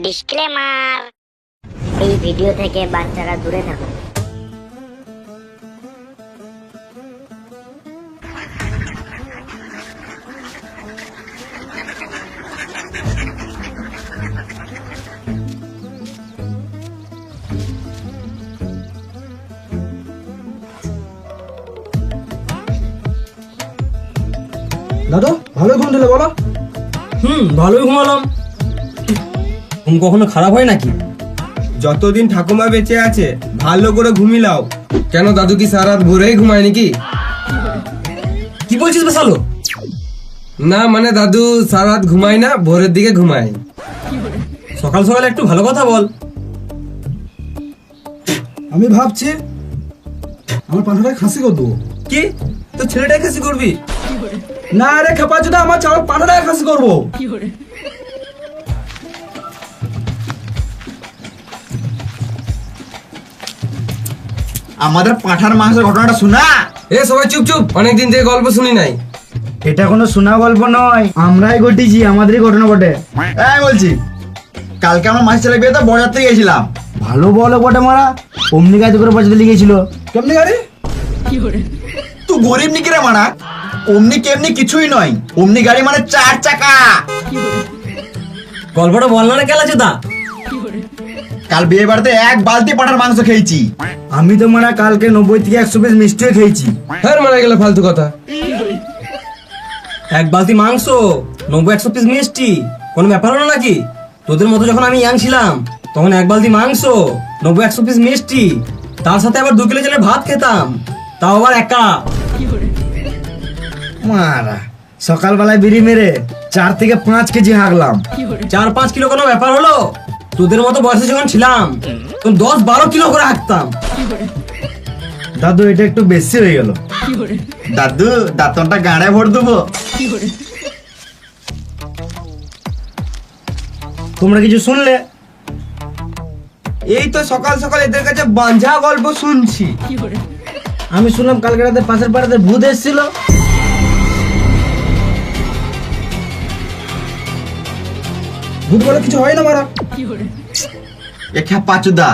Disclaimer, এই video থেকে বাচ্চারা দূরে থাকুন। দাদা ভালোই ঘুম দিলে বলো। ভালোই ঘুমালাম। ঘুম কখনো খারাপ হয় নাকি? যতদিন ঠাকুমা বেঁচে আছে ভালো করে ঘুমিলাও। কেন দাদু কি সারা রাত ভোরেই ঘুমায় নাকি? কি বলছিস বেশালো? না মানে দাদু সারা রাত ঘুমায় না, ভোরের দিকে ঘুমায়। সকাল সকাল একটু ভালো কথা বল। আমি ভাবছি আমার পাঠাটা খাসি করে দেবো। কি তো ছেলেটাই খাসি করবি? না রে খেপা চোদা, আমার পাঠাটা খাসি করবো। আমাদের পাঁঠার মাংসের ঘটনাটা শোনা। এ সবাই চুপ চুপ, অনেকদিন থেকে গল্প শুনি নাই। এটা কোনো শোনা গল্প নয়, আমরাই ঘটিছি, আমাদেরই ঘটনা বটে। বলছি কালকে আমার মাসি ছেলে বিয়েতে বরযাত্রী গেছিলাম। ভালো বলো বটে মারা, অমনি গাড়ি করে বাজাতে লিখেছিল। কেমনি গাড়ি? তুই গরিব নাকি রে মানা? অমনি কেমনি কিছুই নয়, অমনি গাড়ি মানে 4 চাকা। গল্পটা বল না কেলা চোদা। কাল বিয়ে বাড়িতে 1 বালতি পাঁঠার মাংস খেয়েছি। আমি তো মারা কালকে 90 থেকে 100 পিস মিষ্টিও খেয়েছি। হ্যাঁ মারা গেল ফালতু কথা। এক বালতি মাংস, 90-100 পিস মিষ্টি, কোনো ব্যাপার হলো নাকি? তোদের মতো যখন আমি ইয়াং ছিলাম তখন এক বালতি মাংস, 90-100 পিস মিষ্টি, তার সাথে আবার 2 কিলো চালের ভাত খেতাম, তাও আবার একা। মারা সকালবেলায় বিড়ি মেরে 4 থেকে 5 কেজি হাগলাম। 4-5 কিলো কোনো ব্যাপার হলো? তোদের মতো বয়সে যখন ছিলাম তখন 10-12 কিলো করে হাঁকতাম। দাদু এটা একটু বেশি হয়ে গেল। দাদু দাঁতনটা গাড়ে ভর দেবো। তোমরা কিছু শুনলে? এই তো সকাল সকাল এদের কাছে বাঞ্ঝা গল্প শুনছি। আমি শুনলাম কালকে রাতে পাশের পাড়াতে ভূত এসেছিল। ভূত বলে কিছু হয় না মারা। একা পাচুদা,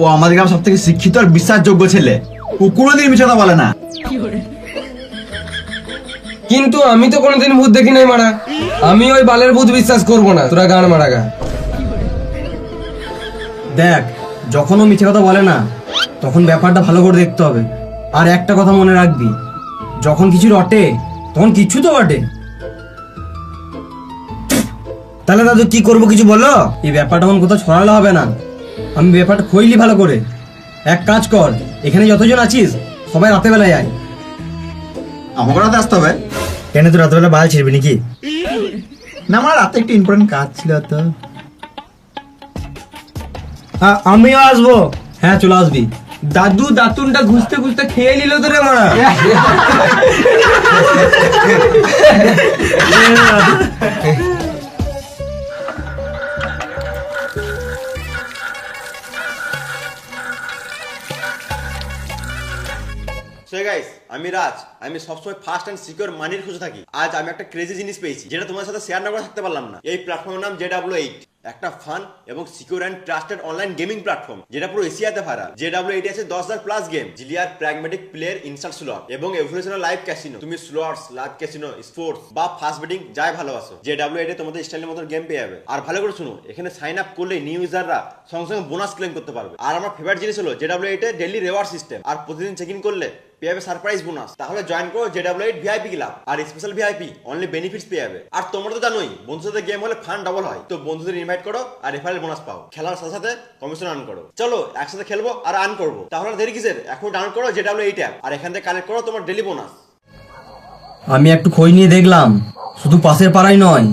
ও আমাদের গ্রাম সব থেকে শিক্ষিত আর বিশ্বাসযোগ্য ছেলে। ও কোনোদিন মিছে কথা বলে না। কিন্তু আমি তো কোনোদিন ভূত দেখি নাই মারা। আমি ওই বালের ভূত বিশ্বাস করবো না, তোরা গান মারা গা। দেখ, যখন ও মিছে কথা বলে না তখন ব্যাপারটা ভালো করে দেখতে হবে। আর একটা কথা মনে রাখবি, যখন কিছু রটে তখন কিছু তো বটে। তাহলে দাদু কি করবো কিছু বলো? এই ব্যাপারটা এখন কোথাও ছড়ালে হবে না। আমি ব্যাপারটা খইলি ভালো করে। এক কাজ কর, এখানে যতজন আছিস সবাই রাতে বেলায় আয়। আমাকে রাতে আসতে হবে? কেন তুই রাত্রেবেলা বাল ছিড়বি নাকি? না, আমার রাতে একটু ইম্পর্টেন্ট কাজ ছিল তো। আমিও আসবো। হ্যাঁ চলে আসবি। দাদু দাতুনটা ঘুষতে ঘুষতে খেয়ে নিল তো রে মারা। সো গাইস, আমি রাজ। আমি সবসময় ফাস্ট এন্ড সিকিউর মানির খুঁজে থাকি। আজ আমি একটা ক্রেজি জিনিস পেয়েছি যেটা তোমাদের সাথে শেয়ার না করে থাকতে পারলাম না। এই প্ল্যাটফর্মের নাম JW8, একটা ফান এবং secure and trusted online gaming platform যেটা পুরো এশিয়াতে ভাইরাল। JW8 আছে 10,000 প্লাস গেম, জিলিয়ার প্র্যাগমেটিক প্লেয়ার ইনস্ট্যান্ট স্লট এবং এভলিউশনাল লাইভ ক্যাসিনো। তুমি স্লটস, লাইভ ক্যাসিনো, স্পোর্টস বা ফাস্ট বেটিং যাই ভালোবাসো, JW8 এ তোমাদের স্টাইলের মতো গেম পেয়ে যাবে। আর ভালো করে শুনো, এখানে সাইন আপ করলে নিউ ইউজাররা সঙ্গে সঙ্গে বোনাস ক্লেম করতে পারবে। আর আমার ফেভারিট জিনিস হলো JW8 এ ডেইলি রিওয়ার্ড সিস্টেম। আর প্রতিদিন চেক ইন করলে পেয়ে যাবে সারপ্রাইজ বোনাস। তাহলে জয়েন করো JW8 VIP ক্লাব আর স্পেশাল VIP অনলি বেনিফিটস পেয়ে যাবে। আর তোমরা তো জানোই বন্ধুদের সাথে গেম হলে ফান ডাবল হয়। তো বন্ধুদের ইনভাইট করো আর রেফারেল বোনাস পাও। খেলার সাথে সাথে কমিশন আর্ন করো। চলো একসাথে খেলবো আর আর্ন করবো। তাহলে দেরি কিসের? এখন ডাউনলোড করো JW8 অ্যাপ আর এখান থেকে কালেক্ট করো তোমার ডেইলি বোনাস। আমি একটু খোঁজ নিয়ে দেখলাম, শুধু পাশের পাড়াই নয়,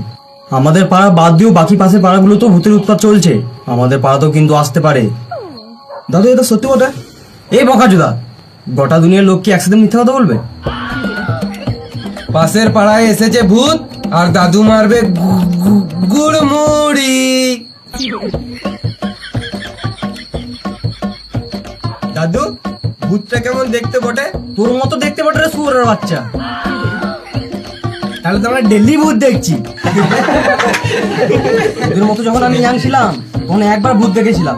আমাদের পাড়া বাদ দিয়েও বাকি পাশের পাড়াগুলো তো ভূতের উৎপাত চলছে। আমাদের পাড়াতেও কিন্তু আসতে পারে। দাদু এটা সত্যি বটে? এই বকাচোদা, গোটা দুনিয়ার লোক কি একসাথে মিথ্যা কথা বলবে? পাশের পাড়ায় এসেছে ভূত আর দাদু মারবে গুড়মুড়ি। দাদু ভূতটা কেমন দেখতে বটে? তোর মতো দেখতে পারে শুয়োরের বাচ্চা। তাহলে তো আমরা ডেলি ভূত দেখছি। তোদের মতো যখন আমি ইয়াং ছিলাম তখন একবার ভূত দেখেছিলাম।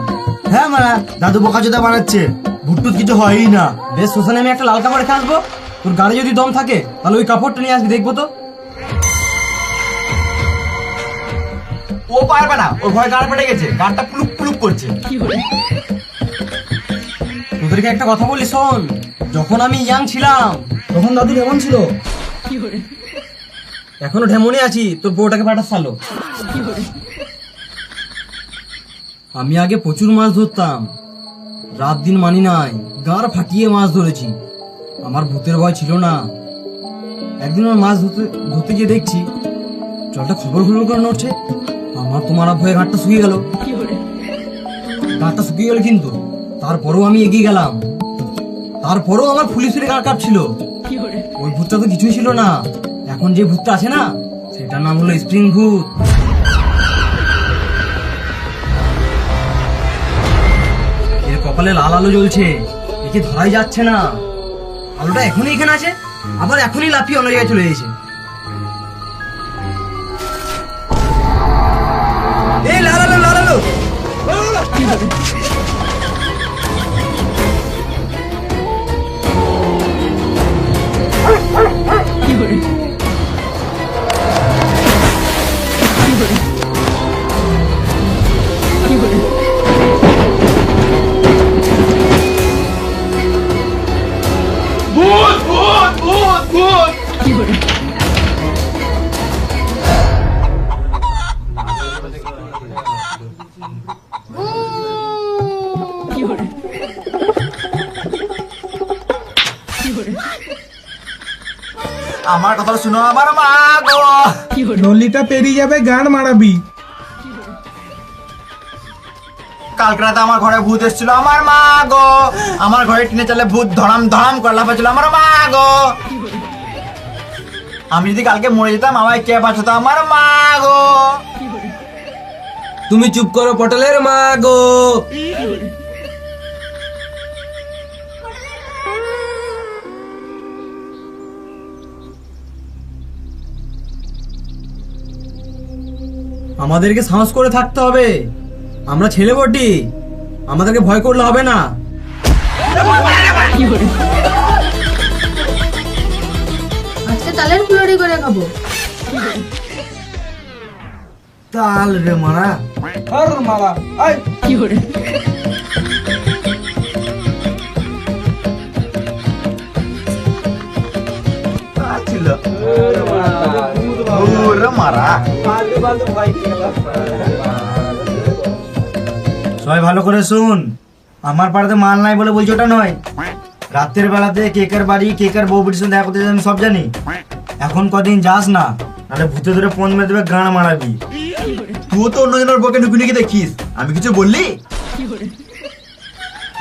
হ্যাঁ মারা, দাদু বোকাচোদা বানাচ্ছে, ভূত টুত কিছু হয়ই না। বেশ, শ্মশানে আমি একটা লাল কাপড় রেখে আসবো, তোর গাড়ি যদি দম থাকে তাহলে ওই কাপড়টা নিয়ে আসবি, দেখবো তো। ও পারবে না, ওর ভয় গাড় পেটে গেছে, গাড়টা পুলুক পুলুক করছে। তোদেরকে একটা কথা বলি শোন, যখন আমি ইয়াং ছিলাম তখন দাদু কেমন ছিল? এখনো ঢেমনে আছি, তোর বউটাকে পাঠাস সালো। আমি আগে প্রচুর মাছ ধরতাম, রাত দিন মানি নাই, গাড় ফাটিয়ে মাছ ধরেছি। আমার ভূতের ভয় ছিল না। একদিন আমার মাছ ধরতে গিয়ে দেখছি জলটা খবর করে নড়ছে। আমার তো মারা ভয়ে ঘাটটা শুকিয়ে গেল। ঘাটটা শুকিয়ে গেল, কিন্তু তারপরেও আমি এগিয়ে গেলাম। তারপরেও আমার ফুলি ফুলি গা কাঁপছিল। ওই ভূতটা তো কিছুই ছিল না। এখন যে ভূতটা আছে না, সেটার নাম হলো স্প্রিং ভূত। এর কপালে লাল আলো জ্বলছে, একে ধরাই যাচ্ছে না। আলোটা এখনই এখানে আছে, আবার এখনই লাফিয়ে অন্য জায়গায় চলে গেছে। এই লাল আলো, লাল আলো। আমার কথা শুনো, আমার মা গো। নলিটা পেরিয়ে যাবে, গান মারাবি। কালকে রাতে আমার ঘরে ভূত এসেছিল, আমার মা গো। আমার ঘরে টিনে চালে ভূত ধরাম ধরাম করে লাফাচ্ছিল, আমার মা গো। আমি যদি কালকে মরে যেতাম, আমায় কে বাঁচাতো, আমার মা গো। তুমি চুপ করো পটলের মা গো। আমাদেরকে সাহস করে থাকতে হবে, আমরা ছেলে বটি, আমাদেরকে ভয় করলে হবে না। আজকে তালের ফুলড়ি করে খাবো। তাল রে মারা। আর মারা, আয়। ছিল ওরে মারা। সবাই ভালো করে শুন, আমার পাড়াতে মাল নাই বলে বলছি ওটা নয়। রাতের বেলাতে কেকের বাড়ি, কেকের বউ বুড়ির সঙ্গে দেখা করতে আমি সব জানি। এখন কদিন যাস না, নাহলে ভূতে ধরে ফোন মেরে দেবে, গান মারাবি। তুই তো অন্যজনের বকে নুকি নুকি দেখিস, আমি কিছু বললি?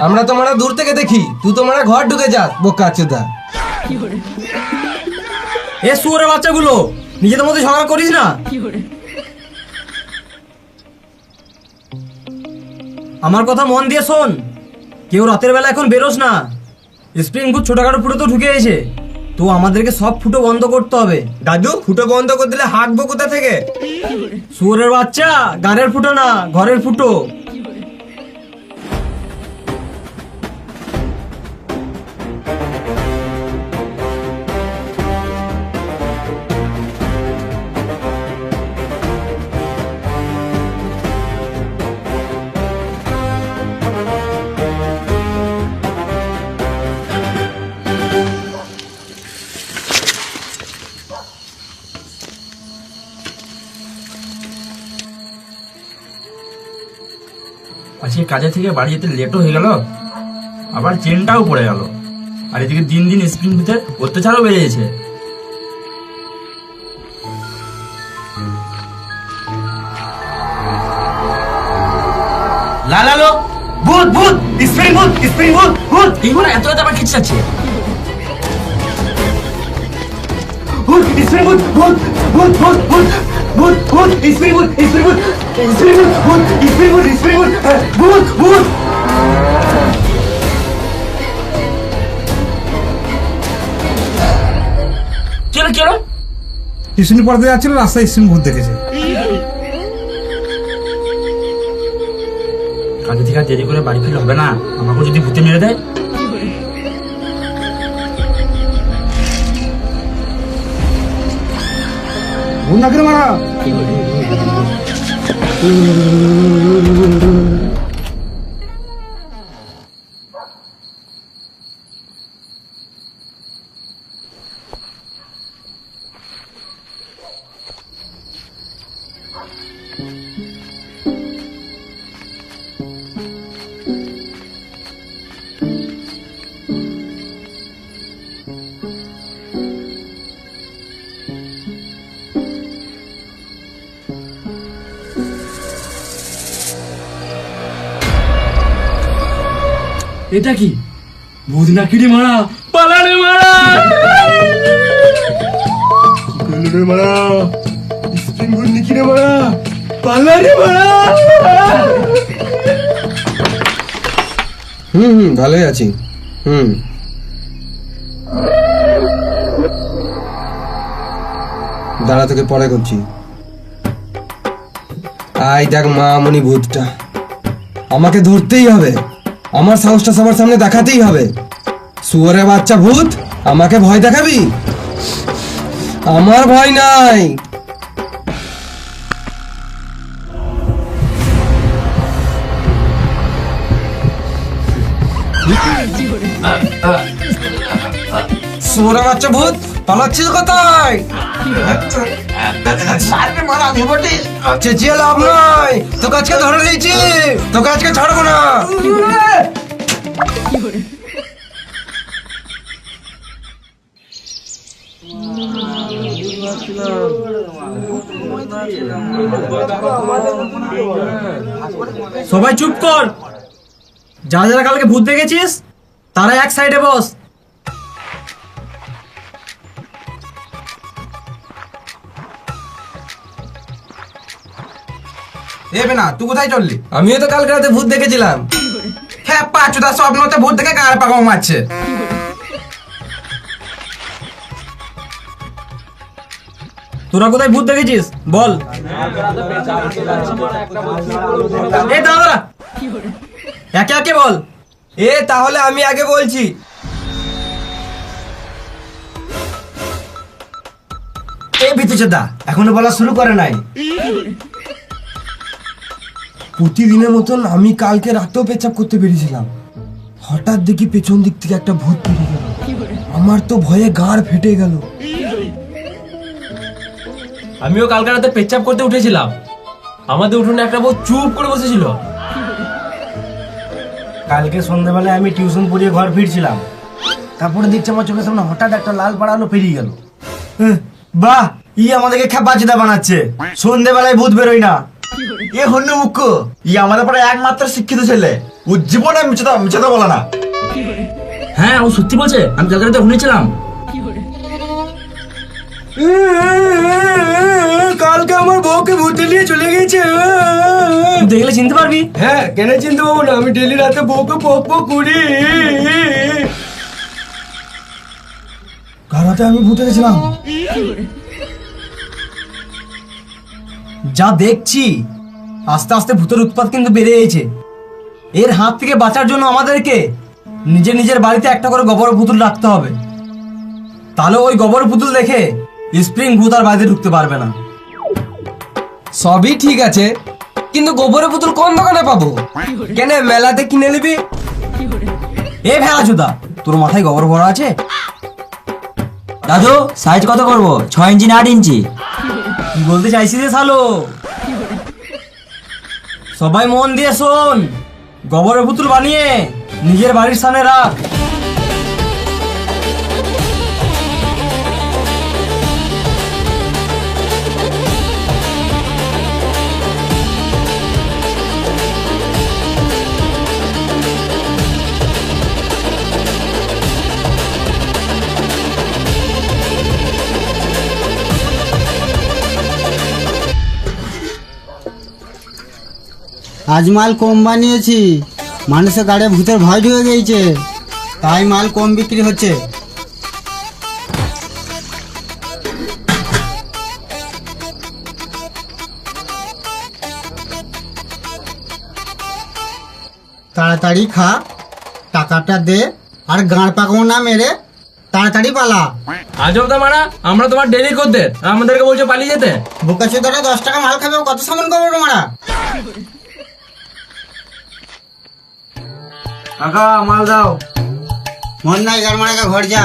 আমরা তো মারা দূর থেকে দেখি, তুই তো মারা ঘর ঢুকে যাস বোকা চোদা। এ শুয়োরের বাচ্চাগুলো, নিজেদের মধ্যে ঝগড়া করিস না। আমার কথা মন দিয়ে শোন, কেউ রাতের বেলা এখন বেরোস না। স্প্রিং ভূত ছোটখাটো ফুটো তো ঢুকে এসে, তো আমাদেরকে সব ফুটো বন্ধ করতে হবে। দাদু, ফুটো বন্ধ করে দিলে হাঁকবো কোথা থেকে? শুয়োরের বাচ্চা, গাড়ের ফুটো না, ঘরের ফুটো। আজকে কাজে থেকে বাড়ি যেতে লেটও হয়ে গেল, আবার চেনটাও পড়ে গেল। আর এদিকে দিন দিন স্ক্রিন ভিতরে অত্যাচারও বেড়ে গেছে। লাল আলো, ভূত ভূত, স্প্রিং ভূত, স্প্রিং ভূত, ভূত এইগুলো এত রাতে আবার খিচড়াচ্ছে। ভূত, স্প্রিং ভূত, ভূত ভূত ভূত ভূত ভূত ভূত, স্প্রিং ভূত, স্প্রিং ভূত, স্প্রিং ভূত, ভূত স্প্রিং ভূত, স্প্রিং ভূত, ভূত ভূত। কেন কেন টিউশনি পড়াতে যাচ্ছিল, রাস্তায় স্ক্রিন ভূত দেখেছে। কাজে থেকে আর দেরি করে বাড়ি ফিরে হবে না, আমাকে যদি ভূতে মেরে দেয়। ভূত না করে মারা। এটা কি ভূত না কিরে মারা, পালারে মারা, মারা স্ক্রিন ভূত নাকি রে মারা, পালারে মারা। ভালোই আছি। দাঁড়া, তোকে পরে করছি। আই দেখ মামনি ভূতটা, আমাকে ধরতেই হবে, আমার সাহসটা সবার সামনে দেখাতেই হবে। শুয়োরের বাচ্চা ভূত, আমাকে ভয় দেখাবি? আমার ভয় নাই। শুয়োরের বাচ্চা ভূত, পালাচ্ছিস কোথায়? চেঁচিয়ে লাভ নয়, তোকে আজকে ধরে নিয়েছি, তোকে আজকে ছাড়বো না। সবাই চুপ কর, যারা যারা কালকে ভূত দেখেছিস তারা এক সাইডে বস। এবে না, তুই কোথায় চললি? আমিও তো কালকে রাতে ভূত দেখেছিলাম। হ্যাঁ, পাঁচুদা স্বপ্নতে ভূত দেখে গাড় পাকাও মারছে। তোরা কোথায় ভূত দেখেছিস বল। এই দাঁড়া, একে একে বল। তাহলে আমি আগে বলছি। এই বিতুচোদা এখনো বলা শুরু করে নাই। প্রতিদিনের মতন আমি কালকে রাতেও পেচাপ করতে পেরেছিলাম, হঠাৎ দেখি পেছন দিক থেকে একটা ভূত বেরিয়ে গেল। আমার তো ভয়ে গাড় ফেটে গেল। আমিও কালকে রাতে পেচ্ছাপ করতে উঠেছিলাম, আমাদের উঠোনে একটা বউ চুপ করে বসেছিল। কালকে সন্ধ্যাবেলায় আমি টিউশন পড়িয়ে ঘর ফিরছিলাম, তারপরে দেখছি আমার চোখের সামনে হঠাৎ একটা লাল পাড়া আলো পেরিয়ে গেল। বাহ, আমাদেরকে খেপাচিদা বানাচ্ছে। সন্ধ্যাবেলায় ভূত বেরোয় না। এ হন্য মুখ্য, আমাদের পরে একমাত্র শিক্ষিত ছেলে, ও জীবনে মিছাতে বলে না। হ্যাঁ, ও সত্যি বলছে, আমি কালকে রাতে শুনেছিলাম। কালকে আমার বউকে ভূতে নিয়ে চলে গেছে। দেখলে চিনতে পারবি? হ্যাঁ, কেন চিনতে পাবো না? আমি ডেলি রাতে বউকে পক পক করি। কাল রাতে আমি ভূতে গেছিলাম। যা দেখছি আস্তে আস্তে ভূতের উৎপাত কিন্তু বেড়ে গেছে। এর হাত থেকে বাঁচার জন্য আমাদেরকে নিজের নিজের বাড়িতে একটা করে গোবর পুতুল রাখতে হবে, তাহলে ওই গোবর পুতুল দেখে স্প্রিং ভূত আর বাড়িতে ঢুকতে পারবে না। সবই ঠিক আছে, কিন্তু গোবরের পুতুল কোন দোকানে পাবো? কেন মেলাতে কিনে নিবি? এ ভেড়াচোদা, তোর মাথায় গোবর ভরা আছে? দাদু, সাইজ কত করবো? 6 ইঞ্চি না 8 ইঞ্চি? কি বলতে চাইছিস রে শালো? সবাই মন দিয়ে শোন, গোবরের পুতুল বানিয়ে নিজের বাড়ির সামনে রাখ। আজ মাল কম বানিয়েছি, মানুষের গাড়ি ভূতের ভয় ঢুকে গিয়েছে, তাই মাল কম বিক্রি হচ্ছে। তাড়াতাড়ি খা, টাকাটা দে, আর গাঁড় পাকাও না মেরে তাড়াতাড়ি পালা। আজব তো মারা, আমরা তোমার ডেলি করতে আমাদেরকে বলছো পালিয়ে যেতে। বোকা চোদারা 10 টাকা মাল খাবে, কত সামান করবো তোমরা? কাকা মাল দাও। মন নাই গার মারা, ঘর যা।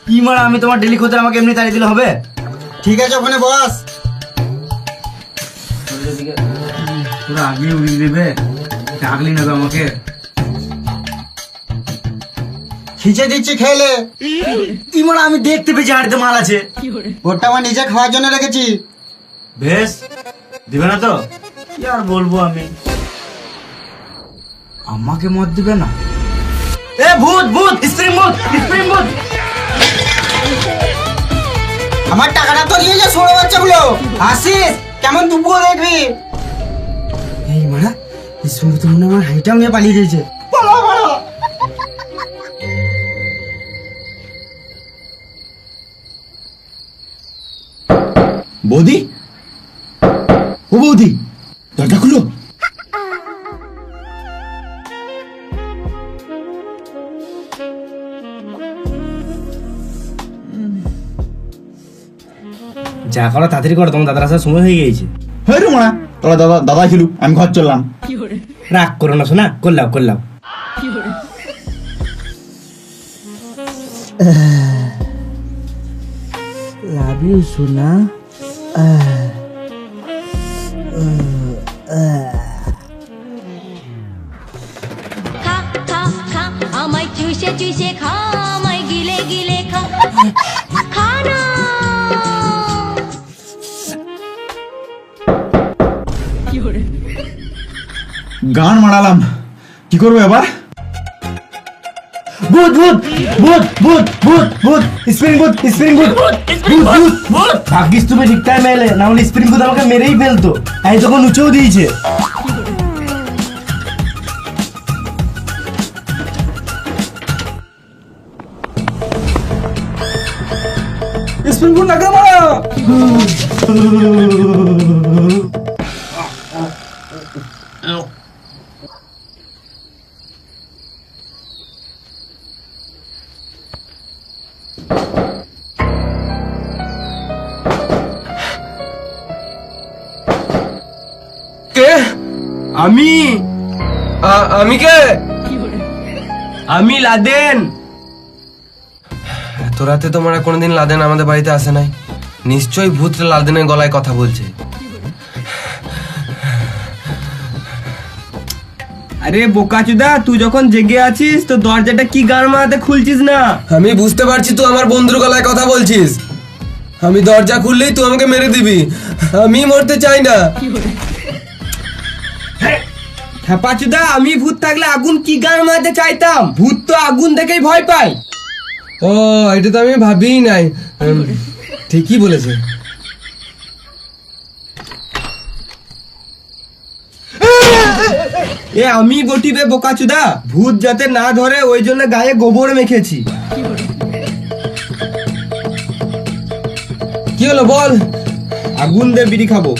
কি মারা, আমি তোমার ডেলি খোঁজে, আমাকে এমনি তাড়িয়ে দিলে হবে? ঠিক আছে, ওখানে বস। তোরা আগে উড়িয়ে দেবে, ডাকলি নেবে আমাকে। খিচে দিচ্ছি, খেলে। কি মারা, আমি দেখতে পেয়েছি হাড়িতে মাল আছে। ওটা আমার নিজে খাওয়ার জন্য রেখেছি। বেশ, দিবে না তো? কি আর বলবো আমি, আমাকে মত দিবে না। এ ভূত ভূত, স্প্রিং ভূত, স্প্রিং ভূত। আমার টাকাটা তো নিয়ে যা, ছোট বাচ্চাগুলো। আসিস, কেমন দুপুর দেখবি? এই মারা, স্প্রিং ভূত মনে হয় আমার হাইটা নিয়ে পালিয়ে গেছে। পালা পালা। বৌদি, ও বৌদি, দরজা খুলো। যা করো তাড়াতাড়ি করো, তোমার দাদার আসার সময় হয়ে গিয়েছে। হ্যাঁ রে মারা, তোরা দাদা ছিল, আমি ঘর চললাম। রাগ করো না শোনা, করলাম করলাম। লাভ ইউ সোনা। খা খা খা আমায় চুষে চুষে খা, আমায় গিলে গিলে খা, খা না। গান মারালাম, কি করবো এবার? ভূত ভূত ভূত ভূত ভূত ভূত, স্প্রিং ভূত, স্প্রিং ভূত, ভূত ভূত। ভাগ্যিস তুমি ঠিক টাইমে এলে, না হলে স্প্রিং ভূত আমাকে মেরেই ফেলতো। এই তখন উঁচেও দিয়েছে। স্প্রিং ভূত নাকে মারা। কে? আমি কে? আমি লাদেন। এত রাতে তোমরা কোনোদিন লাদেন আমাদের বাড়িতে আসে নাই? নিশ্চয়ই ভূতটা লাদেনের গলায় কথা বলছে। আরে বোকাচুদা, তুই যখন জেগে আছিস তো দরজাটা কি গান মারাতে খুলছিস না? আমি বুঝতে পারছি তুই আমার বন্ধুর গলায় কথা বলছিস। আমি দরজা খুললেই তুই আমাকে মেরে দিবি। আমি মরতে চাই না। হ্যাঁ পাচুদা, আমি ভূত থাকলে আগুন কি গান মারাতে চাইতাম? ভূত তো আগুন দেখেই ভয় পায়। ও, এটা তো আমি ভাবিই নাই। ঠিকই বলেছে। এ আমি বটিবে বোকাচুদা, ভূত যাতে না ধরে ওই জন্য গায়ে গোবর মেখেছি। কি হলো বল? আগুন দে, বিড়ি খাবো।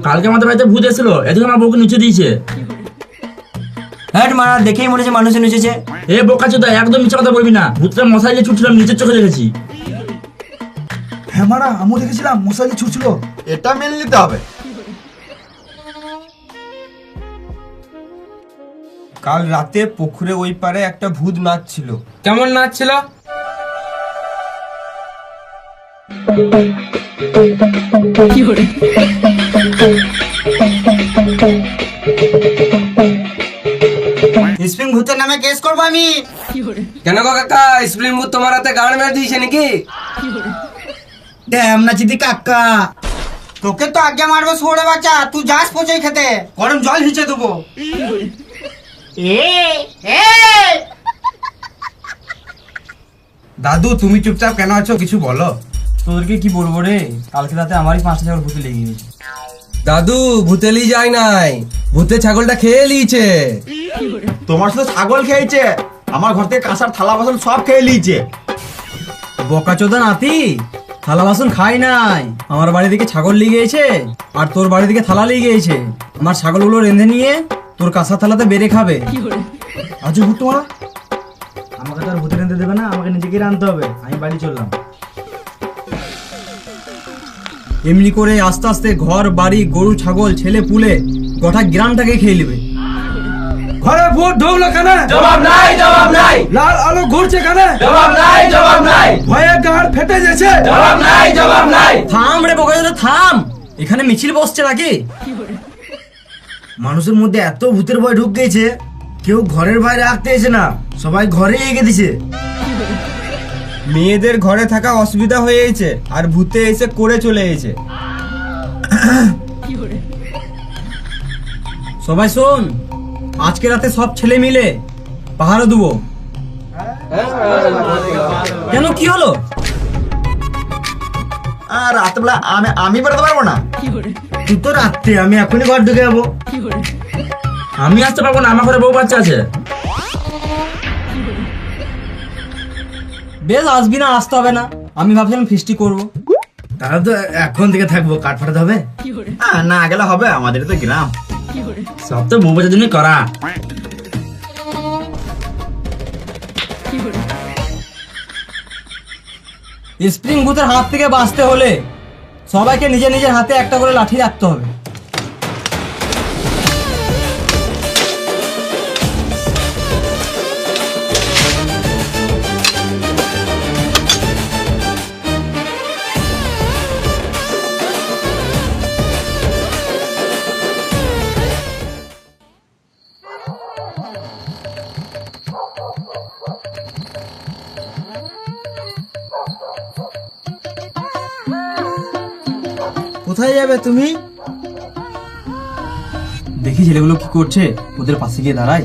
কালকে আমাদের বাড়িতে ভূত এসেছিল, এদিকে আমার বউকে নিচে দিয়েছে। হ্যাঁ মারা, দেখেই মনে হচ্ছে মানুষের নিচেছে। এ বোকাচোদা, একদম মিথ্যা কথা বলবি না। ভূতটা মশাই যে ছুটছিলাম, নিচের চোখে দেখেছি। হ্যাঁ মারা, আমিও দেখেছিলাম মশাই ছুটছিল। এটা মেনে নিতে হবে। কাল রাতে পুকুরে ওই পারে একটা ভূত নাচছিল। কেমন নাচছিল? স্প্রিং ভূতের নামে কেস করবো আমি। কেন গো কাকা, স্প্রিং ভূত তোমার হাতে গান মেরে দিয়েছে নাকি? ড্যাম নাচিদি কাকা, তোকে তো আগে মারবো ছোড়ে বাচ্চা। তুই যাস পচে খেতে, গরম জল হিচে দেবো। দাদু তুমি চুপচাপ কেন আছো, কিছু বলো। তোদেরকে কি বলবো রে, কালকে রাতে আমারই 5টা ছাগল ভূতে লেগে গেছে। দাদু ভূতেলি যায় নাই, ভূতে ছাগলটা খেয়ে লিয়েছে। তোমার সাথে ছাগল খেয়েছে, আমার ঘর থেকে কাঁসার থালা বাসন সব খেয়ে নিয়েছে। বকাচোদা নাতি, থালা বাসন খাই নাই, আমার বাড়ি থেকে ছাগল লিয়ে গিয়েছে আর তোর বাড়ি থেকে থালা লিয়ে গিয়েছে। আমার ছাগলগুলো রেঁধে নিয়ে তোর কাঁসার থালাতে বেড়ে খাবে। আজু ভূত মারা, আমাকে তো আর ভূতে রেঁধে দেবে না, আমাকে নিজেকে রাঁধতে হবে। আমি বাড়ি চললাম। এমনি করে আস্তে আস্তে ঘর বাড়ি গরু ছাগল ছেলে পুলে গোটা গ্রামটাকে খেয়ে নেবে। ঘরে ভূত ঢুকলো কেন? জবাব নাই, জবাব নাই, লাল আলো ঘুরছে কেন? জবাব নাই, জবাব নাই, ভয়ে গাড় ফেটে গেছে। জবাব নাই, জবাব নাই। থাম রে বকাচোদা থাম, এখানে মিছিল বসছে নাকি? মানুষের মধ্যে এত ভূতের ভয় ঢুক গেছে, কেউ ঘরের বাইরে রাখতে এসে না, সবাই ঘরে এগিয়ে দিছে। মেয়েদের ঘরে থাকা অসুবিধা হয়েছে আর ভূতে এসে করে চলে এসেছে। সবাই শোন, আজকে রাতে সব ছেলে মিলে পাহারা দেবো। কেন, কি হলো? আর রাতবেলা আমি বেরোতে পারবো না। তুই তো রাত্রে, আমি এখনই ঘর ঢুকে যাবো। আমি আসতে পারবো না, আমার ঘরে বউ বাচ্চা আছে। বেশ, আসবি না, আসতে হবে না। আমি ভাবছিলাম ফিস্টি করবো। তাহলে তো এখন থেকে থাকবো, কাঠ ফাটাতে হবে। না গেলে হবে, আমাদের তো গ্রাম। সব তো বউ বাচ্চার জন্য করা। স্প্রিং ভূতের হাত থেকে বাঁচতে হলে সবাইকে নিজের নিজের হাতে একটা করে লাঠি রাখতে হবে। কোথায় যাবে তুমি? দেখি ছেলেগুলো কি করছে, ওদের পাশে গিয়ে দাঁড়াই।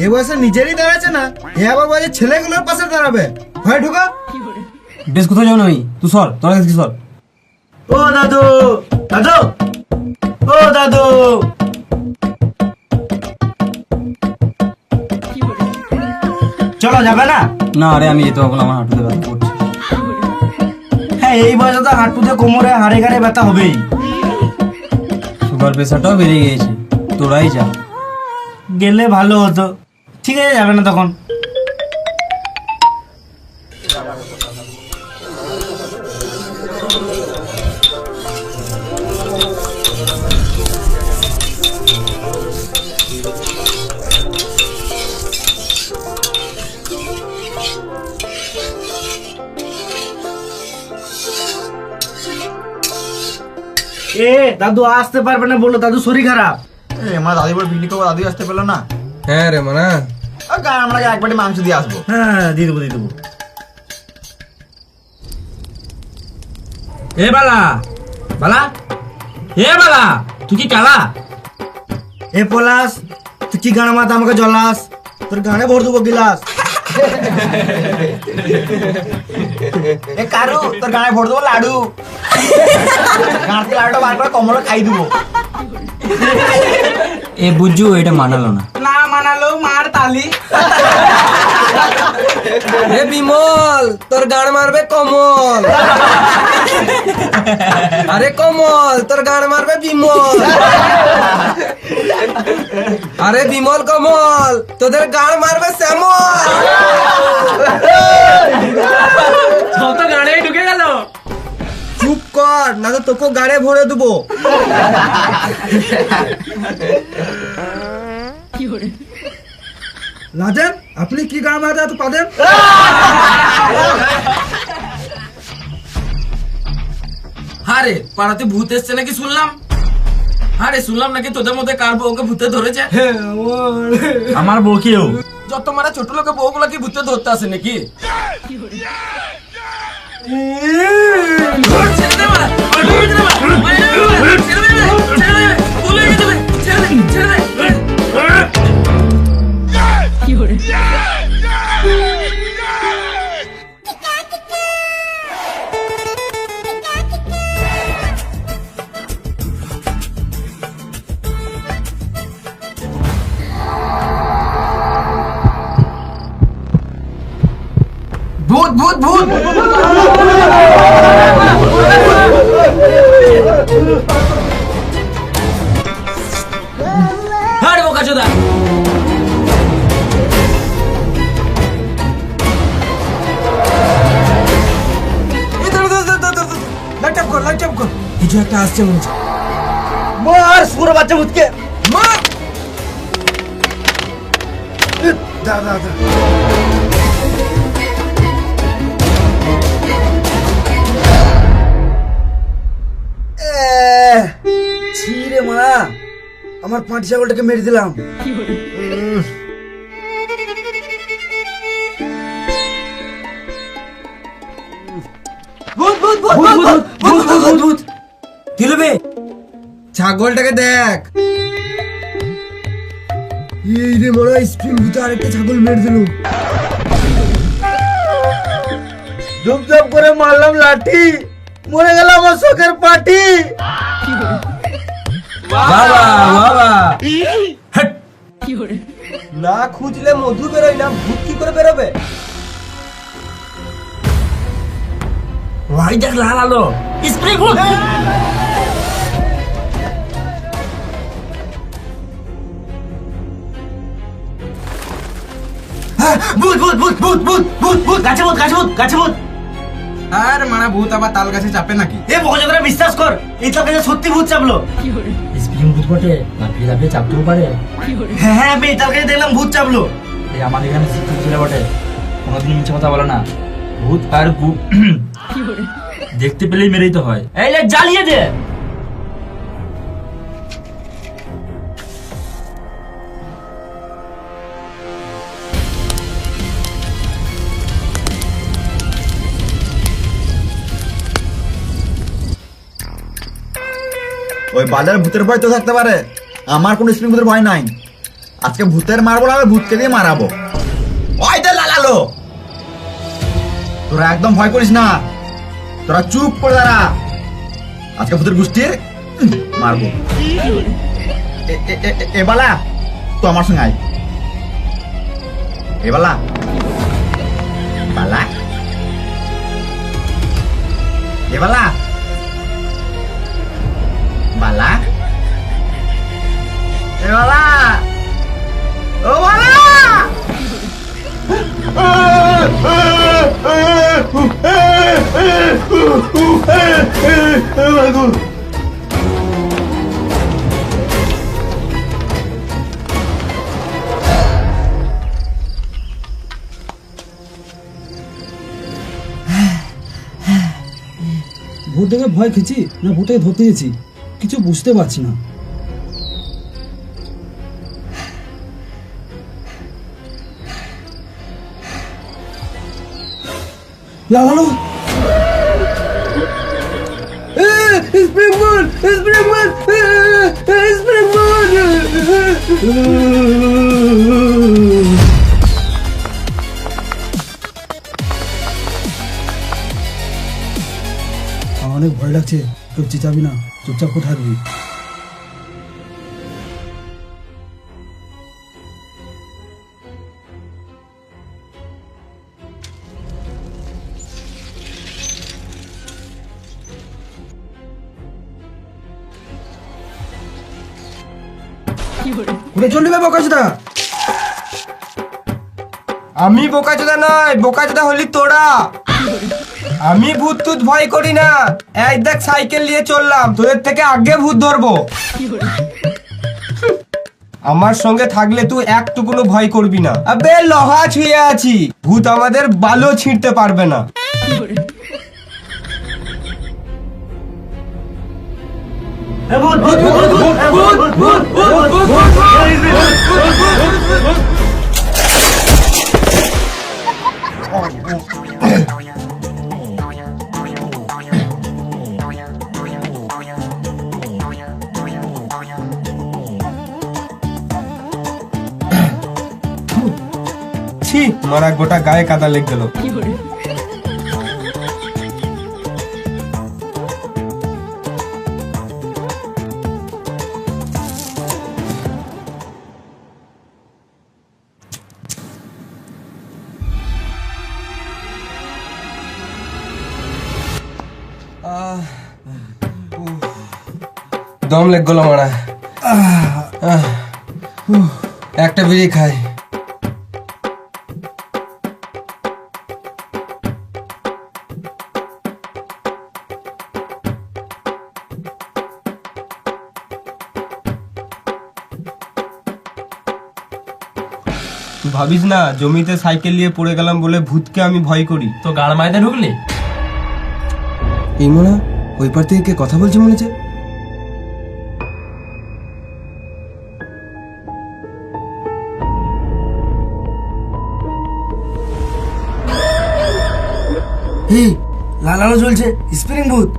এ বয়সে নিজেরই দাঁড়াচ্ছে না, এ আবার বয়সে ছেলেগুলোর পাশে দাঁড়াবে। হয় ঢুকা। বেশ, কোথায় যাও না আমি, তুই সর, তোরা দেখি সর। ও দাদু, দাদু, ও দাদু। চলো, যাবে না? না রে, আমি যেতে পারবো না, আমার হাঁটুতে ব্যথা করছে। হ্যাঁ, এই বয়সে তো হাঁটুতে কোমরে হাড়ে গাড়ে ব্যথা হবেই। সুগার প্রেশারটাও বেড়ে গিয়েছে, তোরাই যা। গেলে ভালো হতো। ঠিক আছে, যাবে না তখন। এ দাদু আসতে পারবে না বলো, দাদু শরীর খারাপ। আমার দাদি বলে পিকনিক করবো, দাদি আসতে পেলো না। হ্যাঁ রে মানা, আমরা এক বাটি মাংস দিয়ে আসবো। হ্যাঁ, দিয়ে দেবো, দিয়ে দেবো। এ বালা, বালা, এ বালা, তুই কি কালা? এ পলাশ, তুই কি গান মাথা আমাকে জলাস? তোর গানে ভর দেবো গিলাস। এ কারু, তোর গায়ে ভর দেবো লাডু। গাঁ থেকে লাডুটা বার করে কমলো খাই দেবো। এ বুঝু, এটা মানালো না। না মানালো মার তালি। এ বিমল, তোর গান মারবে কমল। আরে কমল, তোর গান মারবে বিমল। আরে বিমল কমল, তোদের গান মারবে শ্যামল। সব তো গাড়ি ঢুকে গেল। চুপ কর, না তো তোকে গাড়ে ভরে দেবো। লাদেন, আপনি কি গান মারতে এত পারেন? আরে পাড়াতে ভূত এসছে নাকি শুনলাম। আরে শুনলাম নাকি তোদের মধ্যে কার বউকে ভূতে ধরেছে। আমার বউকেও। যত মারা ছোট লোকের বউগুলা কি ভূতে ধরতে আসে নাকি? ছেড়ে দে মারা, ছেড়ে দে মারা, ছেড়ে দে, ছেড়ে দে, ভুলে গেছে, ছেড়ে দে, ছেড়ে দে। ভূত ভূত আরে বোকাচোদা লাইট অফ কর কিছু একটা আসছে মনে হচ্ছে মার সুরে বাচ্চা ভূতকে মার ছিরে মা আমার পাঁচ ছাগলটাকে মেরে দিলাম ভূত ভূত ভূত ভূত ভূত ভূত ভূত কি হলো বে? ছাগলটাকে দেখ এই রে বড় স্প্রিং ভূত আরেকটা ছাগল মেরে দিল চুপচাপ করে মারলাম লাঠি মরে গেল আমার শখের পাটি বাবা বাবা না খুঁজলে মধু বেরোয় না ভূত কি করে বেরোবে ভাই দেখ লাল আলো স্প্রে ভূত ভূত ভূত ভূত ভূত ভূত ভূত ভূত গাছে ভূত গাছে ভূত গাছে ভূত আর মারা ভূত আবার তাল গাছে চাপে নাকি? এ বোকাচোদা বিশ্বাস কর এই তোর কাছে সত্যি ভূত চাপলো স্প্রিং ভূত বটে লাফিয়ে লাফিয়ে চাপতেও পারে হ্যাঁ হ্যাঁ আমি তার কাছে দেখলাম ভূত চাপলো এই আমাদের এখানে শিক্ষক ছিল বটে কোনোদিন মিথ্যে কথা বলে না ভূত আর দেখতে পেলেই মেরেই তো হয় এই জ্বালিয়ে দে ওই বাজার ভূতের ভয় তো থাকতে পারে, আমার কোনো স্প্রিং ভূতের ভয় নাই। আজকে ভূতের মারবো না, ভূতকে দিয়ে মারাবো। ওই তো লালালো, তোরা একদম ভয় করিস না, তোরা চুপ করে দাঁড়া। আজকে ভূতের গোষ্ঠীর মারবো। এ বালা তো আমার সঙ্গে আয়। এ বালা বালা এ বালা বালা এ বালা ও বালা ভূত দেখে ভয় খেয়েছি না ভূতকে ধরতে গেছি কিছু বুঝতে পারছি না লাগালো spring board spring board spring board অনেক ভয় লাগছে কেউ চেঁচাবি না চুপচাপ করে থাকবি কোথায় চললি বে বোকাচোদা আমি বোকাচোদা নয়, বোকাচোদা হলি তোরা। আমি ভূত টুত ভয় করি না, এই দেখ সাইকেল নিয়ে চললাম, তোদের থেকে আগে ভূত ধরবো। আমার সঙ্গে থাকলে তুই একটুকুনো ভয় করবি না। আবে লোহা ছুঁয়ে আছি, ভূত আমাদের বালও ছিঁড়তে পারবে না। ছি, মারা গোটা গায়ে কাদা লেগে গেল। দম লেগ গেল মারা। একটা বিড়ি খাই। তুই ভাবিস না জমিতে সাইকেল নিয়ে পড়ে গেলাম বলে ভূতকে আমি ভয় করি। তো গাড় মাইতে ঢুকলি? এই মনে ওই পার থেকে কে কথা বলছে মনে হচ্ছে। এই লাল আলো জ্বলছে, স্প্রিং ভূত।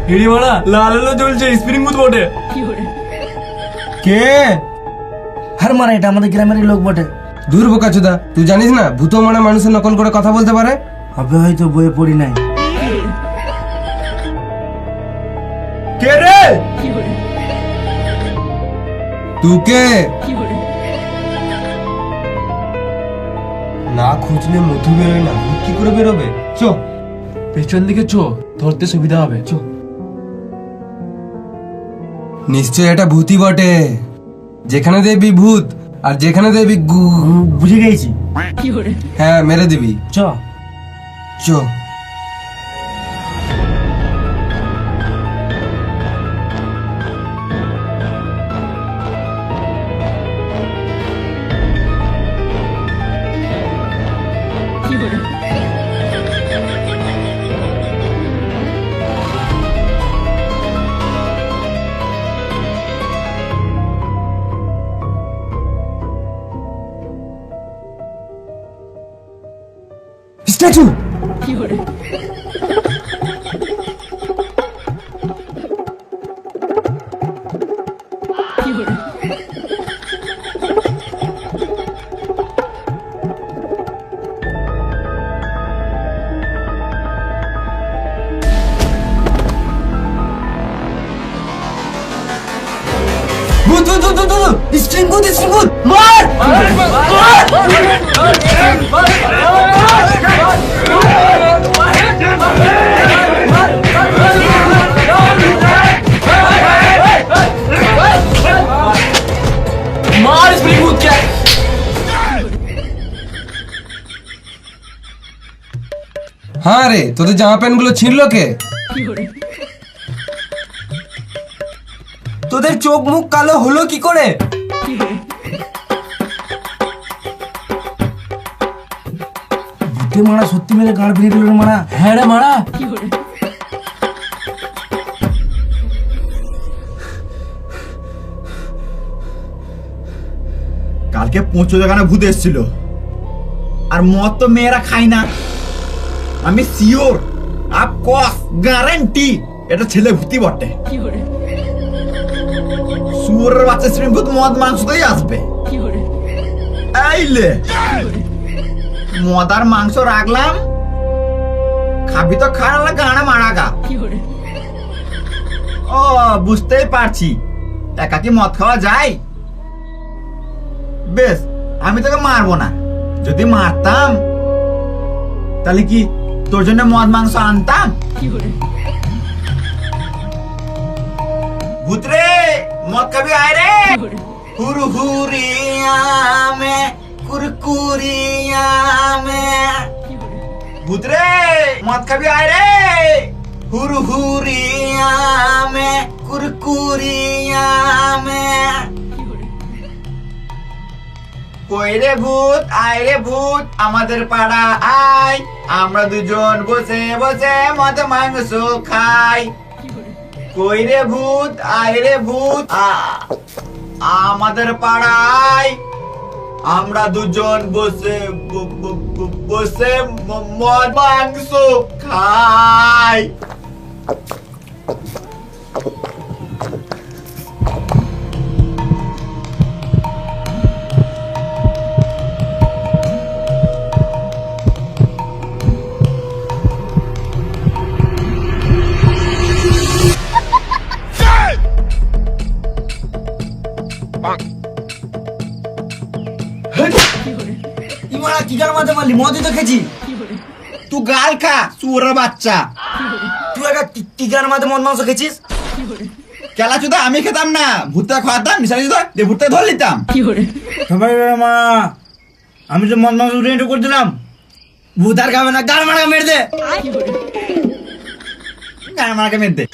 হিড়ি মারা লাল আলো জ্বলছে, স্প্রিং ভূত বটে। কে? হার মারা, এটা আমাদের গ্রামের লোক বটে। দূর বোকাচোদা, তুই জানিস না ভূত মানে মানুষের নকল করে কথা বলতে পারে? হবে হয়তো, বইয়ে পড়ি নাই। কে রে? তুই কে? না খুঁজলে মধু বেরোয় না, ভূত কি করে বেরোবে? চ পেছন দিকে চো, ধরতে সুবিধা হবে। চো। নিশ্চয় এটা ভূতই বটে। যেখানে দেখবি ভূত আর যেখানে দেখবি বুঝে গেছি। হ্যাঁ মেরে দিবি। চ চ। স্ট্যাচু। ভূত ভূত ভূত ভূত, স্ট্রিং ভূত, স্ট্রিং ভূত, মার! मार स्प्रिंग भूत क्या? হ্যাঁ রে, তোদের জামা প্যান্ট গুলো ছিঁড়লো কে? তোদের চোখ মুখ কালো হলো কি করে? ভূতে মারা সত্যি মেরে গাঁড় ফিরে দিল মারা। হ্যাঁ রে মারা। কালকে ৫০ দোকানে ভূত এসেছিল, আর মদ তো মেয়েরা খায় না। আমি শিওর, অফকোর্স, গ্যারান্টি এটা ছেলে ভূতি বটে। শুয়োরের বাচ্চা স্প্রিং ভূত মদ মাংস তোই আসবে। এইলে মদ আর মাংস রাখলাম, খাবি তো খা, না গানা মারা গা। ও বুঝতেই পারছি, একা কি মদ খাওয়া যায়? বেশ, আমি তোকে মারবো না। যদি মারতাম তাহলে কি তোর জন্য মদ মাংস আনতাম? ভূতরে মদ খাবি আয় রে। হুরহুরিয়া মে কুরকুরিয়া মে, ভূতরে মদ খাবি আয় রে। হুরহুরিয়া মে কুরকুরিয়া মে, কই রে ভূত, আয় রে ভূত আমাদের পাড়া আয়, আমরা দুজন বসে বসে মদ মাংস খাই। কই রে ভূত, আয় রে ভূত আমাদের পাড়ায়, আমরা দুজন বসে বসে মদ মাংস খাই। কি গাল মারতে মারলি? মদই তো খেয়েছি। তুই গাল খা চুরের বাচ্চা। তুই একা কি গাল মারতে মদ মাংস খেয়েছিস? কেলা চুদা আমি খেতাম না, ভূতটা খাওয়াতাম, নিশানি চুদা দিয়ে ভূতটা ধরে নিতাম। সবাই মা, আমি তো মদ মাংস উঠে করে দিলাম। ভূত আর খাবে না, গাল মারা মেরে দে। গান মারাকে মেরে দে।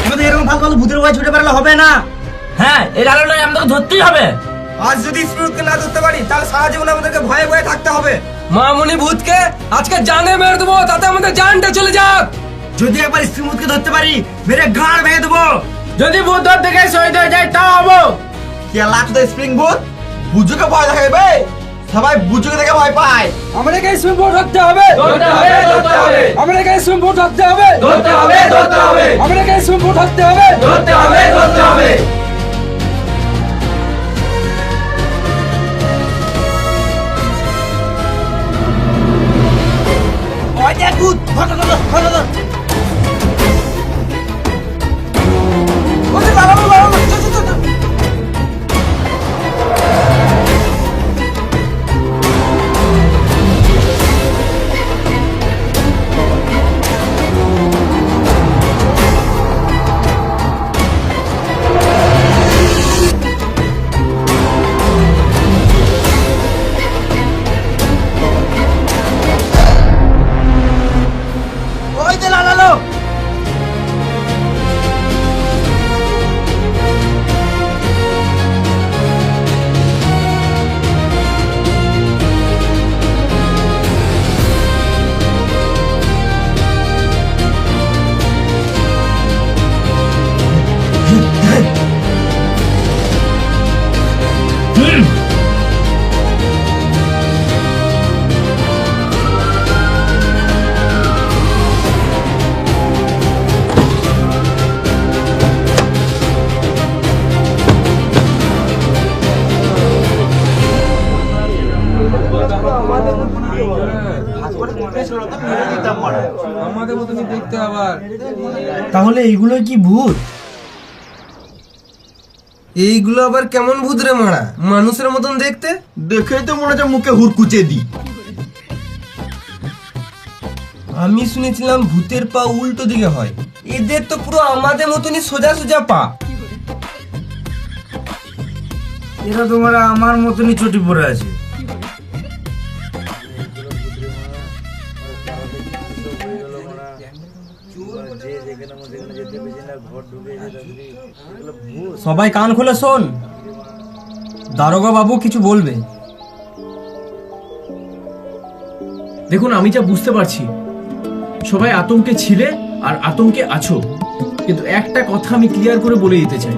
আমাদের এরকম ফালতু ফালতু ভূতের ভয় ছুটে বেড়ালে হবে না। হ্যাঁ, এই লালনটাকে আমাদেরকে ধরতেই হবে। আজ যদি স্পিরিটকে না ধরতে পারি তাহলে সারা জীবন আমাদেরকে ভয়ে ভয়ে থাকতে হবে। মামুনি ভূতকে আজকে জানে মেরে দেবো, তাতে আমাদের জানটা চলে যাক। যদি একবার স্ত্রী ভূতকে ধরতে পারি, মেরে গাঁড় ভেঙে দেবো। যদি ভূত ধরতে গিয়ে শহীদ হয়ে যায় তাও হবো। কেলা চুদা স্প্রিং ভূত বুঝুকে ভয় দেখাবে, সবাই বুঝুকে দেখে ভয় পায়। আমাদেরকে স্পিরিট ভোট ধরতে হবে, ধরতে হবে, ধরতে হবে। আমাদেরকে স্পিরিট ভোট ধরতে হবে, ধরতে হবে, ধরতে হবে। আমাদেরকে স্পিরিট ভোট ধরতে হবে, ধরতে হবে, ধরতে হবে। ওই দেখ ভূত, ধর ধর ধর ধর ধর। ওরে বাবা বাবা, চল চল চল। ওই যে লালালো। আমাদের মতনই দেখতে আবার। তাহলে এইগুলো কি ভূত? এইগুলো আবার কেমন ভূত রে মারা? মানুষের মতন দেখতে। দেখেই তো মনে হচ্ছে মুখে হুড়কুচে দি। আমি শুনেছিলাম ভূতের পা উল্টো দিকে হয়, এদের তো পুরো আমাদের মতনই সোজা সোজা পা। এরা তোমরা আমার মতনই চটি পড়ে আছে। সবাই কান খুলে শোন, দারোগা বাবু কিছু বলবে। দেখুন, আমি যা বুঝতে পারছি সবাই আতঙ্কে ছিলে আর আতঙ্কে আছো, কিন্তু একটা কথা আমি ক্লিয়ার করে বলে দিতে চাই,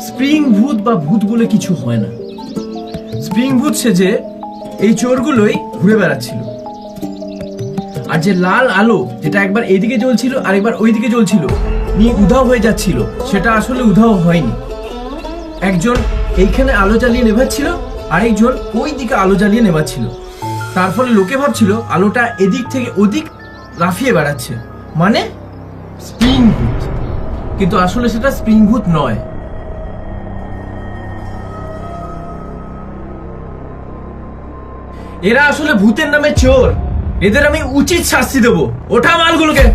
স্প্রিং ভূত বা ভূত বলে কিছু হয় না। স্প্রিং ভূত সেজে এই চোরগুলোই ঘুরে বেড়াচ্ছিল। আর যে লাল আলো যেটা একবার এইদিকে জ্বলছিল আর একবার ওইদিকে জ্বলছিল, নিয়ে উধাও হয়ে যাচ্ছিল, সেটা আসলে উধাও হয়নি। একজন এইখানে আলো জ্বালিয়ে নেভাচ্ছিল, আরেকজন ওই দিকে আলো জ্বালিয়ে নেভাচ্ছিল। তার ফলে লোকে ভাবছিল আলোটা এদিক থেকে ওদিক লাফিয়ে বেড়াচ্ছে, মানে স্প্রিং ভূত। কিন্তু আসলে সেটা স্প্রিং ভূত নয়। এরা আসলে ভূতের নামে চোর। এদের আমি উচিত শাস্তি দেবো। ওঠা মালগুলোকে।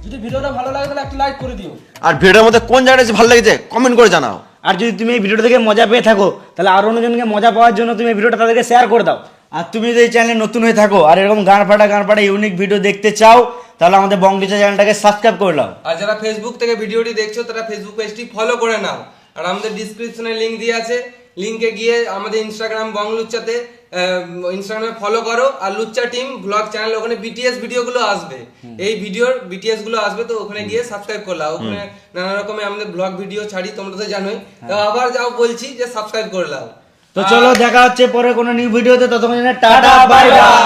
যদি ভিডিওটা ভালো লাগে তাহলে একটা লাইক করে দিও। আর ভিডিওর মধ্যে কোন জায়গাটা ভালো লেগেছে কমেন্ট করে জানাও। আর যদি তুমি এই ভিডিওটা থেকে মজা পেয়ে থাকো তাহলে আরো অন্যজনকে মজা পাওয়ার জন্য তুমি এই ভিডিওটা তাদেরকে শেয়ার করে দাও। আর তুমি যদি এই চ্যানেলে নতুন হয়ে থাকো আর এরকম গান ফাটা ইউনিক ভিডিও দেখতে চাও তাহলে আমাদের বং টিচার চ্যানেলটাকে সাবস্ক্রাইব করে নাও। আর যারা ফেসবুক থেকে ভিডিওটি দেখছো তারা ফেসবুক পেজটি ফলো করে নাও। আর আমাদের ডিসক্রিপশনে লিংক দিয়ে আছে, লিংকে গিয়ে আমাদের ইনস্টাগ্রাম বং লুচ্চাতে ইনস্টাগ্রামে ফলো করো। আর লুচ্চা টিম ব্লগ চ্যানেল, ওখানে বিটিএস ভিডিওগুলো আসবে, এই ভিডিওর বিটিএস গুলো আসবে, তো ওখানে গিয়ে সাবস্ক্রাইব করলাম। ওখানে নানা রকমের আমাদের ব্লগ ভিডিও ছাড়ি, তোমরা তো জানোই। তো আবার যাও বলছি যে সাবস্ক্রাইব করে নাও। তো চলো দেখা হচ্ছে পরে কোনো নিউ ভিডিওতে, ততক্ষণ টাটা বাই বাই।